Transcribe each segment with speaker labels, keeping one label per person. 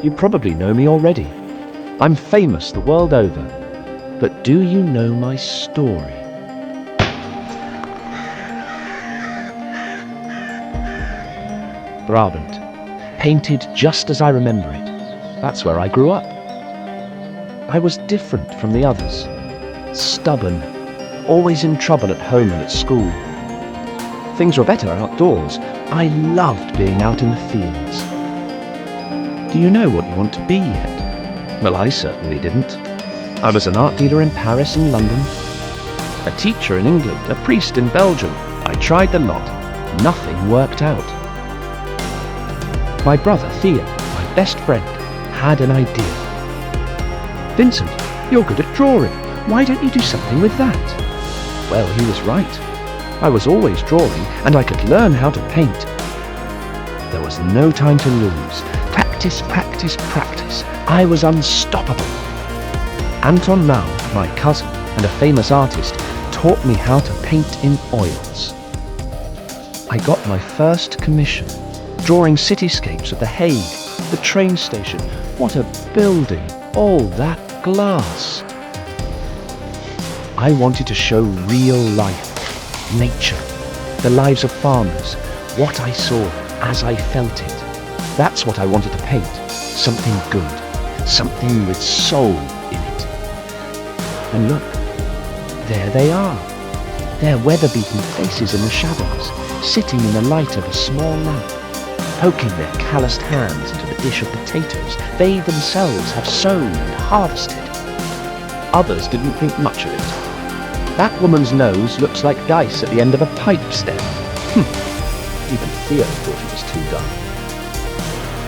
Speaker 1: You probably know me already. I'm famous the world over. But do you know my story? Brabant, painted just as I remember it. That's where I grew up. I was different from the others. Stubborn, always in trouble at home and at school. Things were better outdoors. I loved being out in the fields. Do you know what you want to be yet? Well, I certainly didn't. I was an art dealer in Paris and London, a teacher in England, a priest in Belgium. I tried the lot. Nothing worked out. My brother, Theo, my best friend, had an idea. Vincent, you're good at drawing. Why don't you do something with that? Well, he was right. I was always drawing, and I could learn how to paint. There was no time to lose. Practice, practice, practice. I was unstoppable. Anton Mau, my cousin and a famous artist, taught me how to paint in oils. I got my first commission, drawing cityscapes of The Hague, the train station. What a building, all that glass. I wanted to show real life, nature, the lives of farmers, what I saw as I felt it. That's what I wanted to paint, something good, something with soul in it. And look, there they are, their weather-beaten faces in the shadows, sitting in the light of a small lamp, poking their calloused hands into the dish of potatoes they themselves have sown and harvested. Others didn't think much of it. That woman's nose looks like dice at the end of a pipe stem. Even Theo thought it was too dull.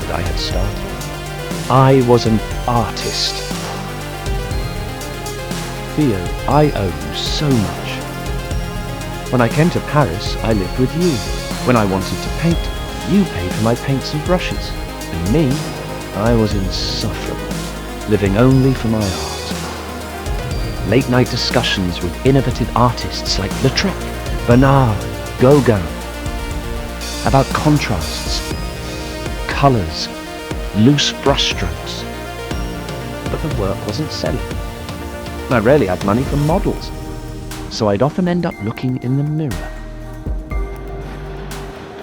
Speaker 1: But I had started. I was an artist. Theo, I owe you so much. When I came to Paris, I lived with you. When I wanted to paint, you paid for my paints and brushes. And me, I was insufferable, living only for my art. Late-night discussions with innovative artists like Lautrec, Bernard, Gogh, about contrasts, colours, loose brushstrokes. But the work wasn't selling. I rarely had money for models, so I'd often end up looking in the mirror.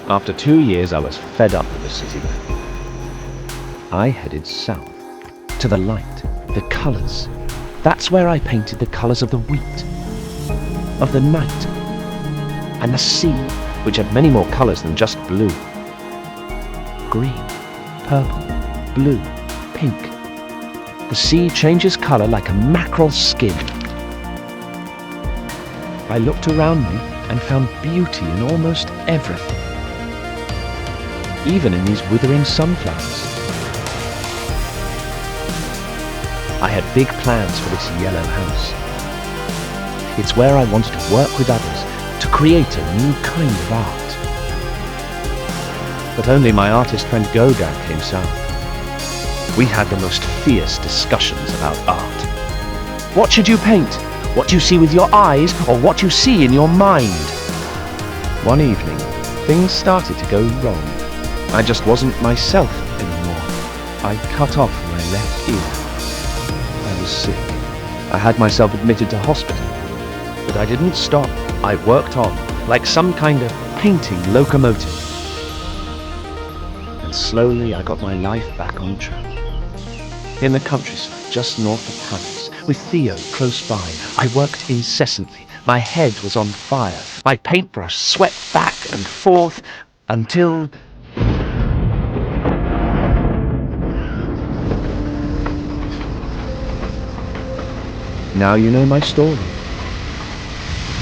Speaker 1: After 2 years, I was fed up with the city. I headed south, to the light, the colours. That's where I painted the colours of the wheat, of the night, and the sea, which had many more colours than just blue. Green, purple, blue, pink. The sea changes colour like a mackerel's skin. I looked around me and found beauty in almost everything, even in these withering sunflowers. I had big plans for this yellow house. It's where I wanted to work with others to create a new kind of art. But only my artist friend Gogh came south. We had the most fierce discussions about art. What should you paint? What you see with your eyes, or what you see in your mind? One evening, things started to go wrong. I just wasn't myself anymore. I cut off my left ear. I was sick. I had myself admitted to hospital. But I didn't stop. I worked on, like some kind of painting locomotive. And slowly I got my life back on track. In the countryside, just north of Paris, with Theo close by, I worked incessantly. My head was on fire. My paintbrush swept back and forth until... Now you know my story.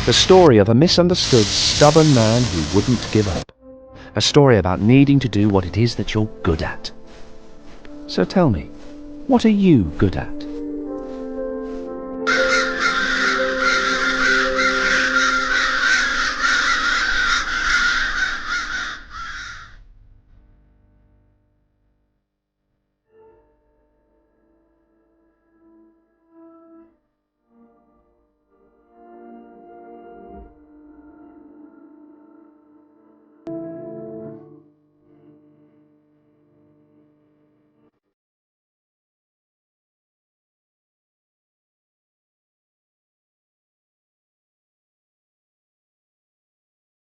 Speaker 1: The story of a misunderstood, stubborn man who wouldn't give up. A story about needing to do what it is that you're good at. So tell me, what are you good at?